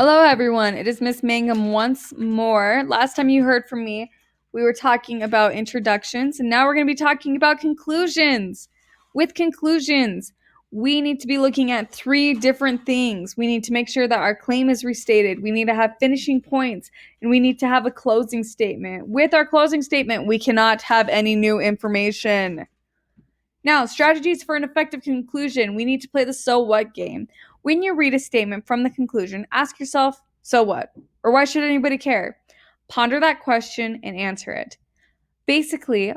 Hello, everyone. It is Miss Mangum once more. Last time you heard from me, we were talking about introductions, and now we're going to be talking about conclusions. With conclusions, we need to be looking at three different things. We need to make sure that our claim is restated. We need to have finishing points, and we need to have a closing statement. With our closing statement, we cannot have any new information. Now, strategies for an effective conclusion. We need to play the so what game. When you read a statement from the conclusion, ask yourself, so what? Or why should anybody care? Ponder that question and answer it. Basically,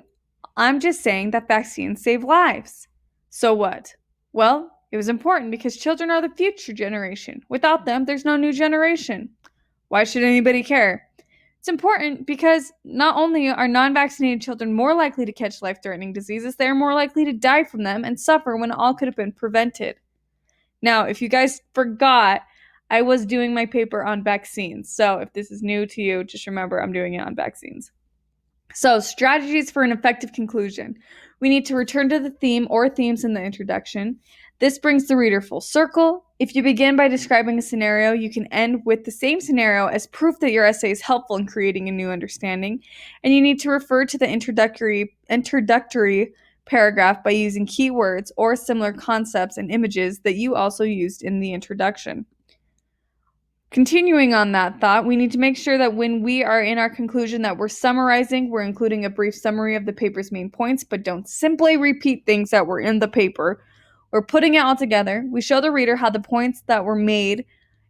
I'm just saying that vaccines save lives. So what? Well, it was important because children are the future generation. Without them, there's no new generation. Why should anybody care? It's important because not only are non-vaccinated children more likely to catch life-threatening diseases, they are more likely to die from them and suffer when all could have been prevented. Now, if you guys forgot, I was doing my paper on vaccines. So if this is new to you, just remember I'm doing it on vaccines. So, strategies for an effective conclusion. We need to return to the theme or themes in the introduction. This brings the reader full circle. If you begin by describing a scenario, you can end with the same scenario as proof that your essay is helpful in creating a new understanding. And you need to refer to the introductory paragraph by using keywords or similar concepts and images that you also used in the introduction. Continuing on that thought, we need to make sure that when we are in our conclusion that we're summarizing, we're including a brief summary of the paper's main points, but don't simply repeat things that were in the paper. We're putting it all together. We show the reader how the points that were made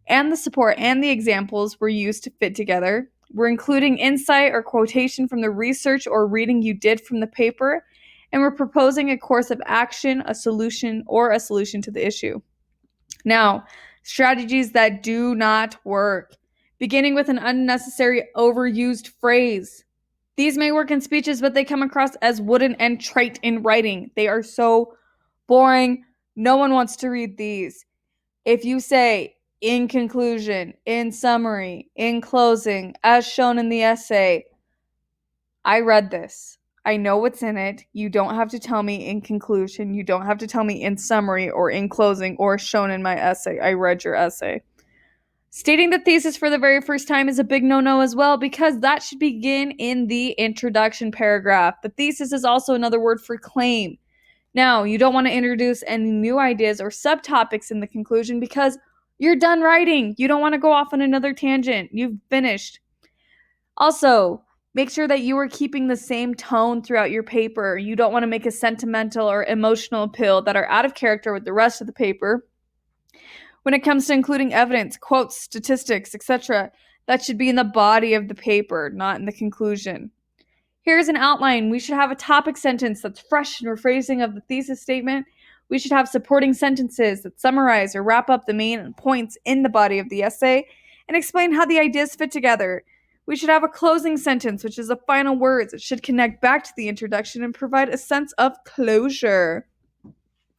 and the support and the examples were used to fit together. We're including insight or quotation from the research or reading you did from the paper, and we're proposing a course of action, a solution to the issue. Now, strategies that do not work. Beginning with an unnecessary overused phrase. These may work in speeches, but they come across as wooden and trite in writing. They are so boring. No one wants to read these. If you say, in conclusion, in summary, in closing, as shown in the essay, I read this. I know what's in it. You don't have to tell me in conclusion. You don't have to tell me in summary or in closing or shown in my essay. I read your essay. Stating the thesis for the very first time is a big no-no as well because that should begin in the introduction paragraph. The thesis is also another word for claim. Now, you don't want to introduce any new ideas or subtopics in the conclusion because you're done writing. You don't want to go off on another tangent. You've finished. Also, make sure that you are keeping the same tone throughout your paper. You don't want to make a sentimental or emotional appeal that are out of character with the rest of the paper. When it comes to including evidence, quotes, statistics, etc., that should be in the body of the paper, not in the conclusion. Here's an outline. We should have a topic sentence that's fresh and rephrasing of the thesis statement. We should have supporting sentences that summarize or wrap up the main points in the body of the essay and explain how the ideas fit together. We should have a closing sentence, which is the final words. It should connect back to the introduction and provide a sense of closure.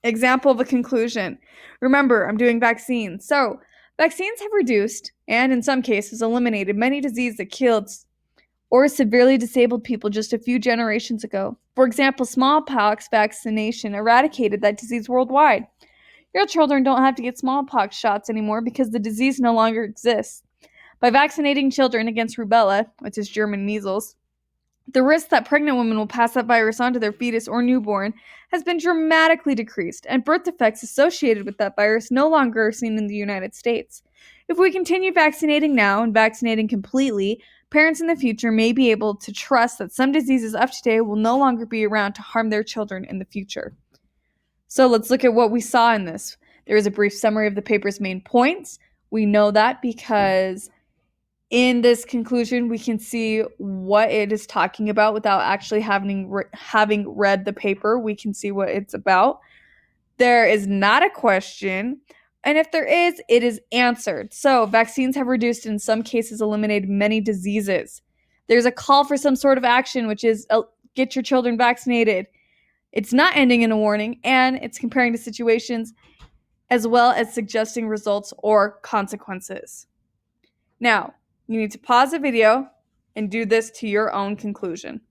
Example of a conclusion. Remember, I'm doing vaccines. So, vaccines have reduced, and in some cases eliminated, many diseases that killed or severely disabled people just a few generations ago. For example, smallpox vaccination eradicated that disease worldwide. Your children don't have to get smallpox shots anymore because the disease no longer exists. By vaccinating children against rubella, which is German measles, the risk that pregnant women will pass that virus on to their fetus or newborn has been dramatically decreased, and birth defects associated with that virus no longer are seen in the United States. If we continue vaccinating now and vaccinating completely, parents in the future may be able to trust that some diseases of today will no longer be around to harm their children in the future. So let's look at what we saw in this. There is a brief summary of the paper's main points. We know that because in this conclusion, we can see what it is talking about without actually having read the paper. We can see what it's about. There is not a question, and if there is, it is answered. So, vaccines have reduced, in some cases, eliminated many diseases. There's a call for some sort of action, which is get your children vaccinated. It's not ending in a warning, and it's comparing to situations as well as suggesting results or consequences. Now, you need to pause the video and do this to your own conclusion.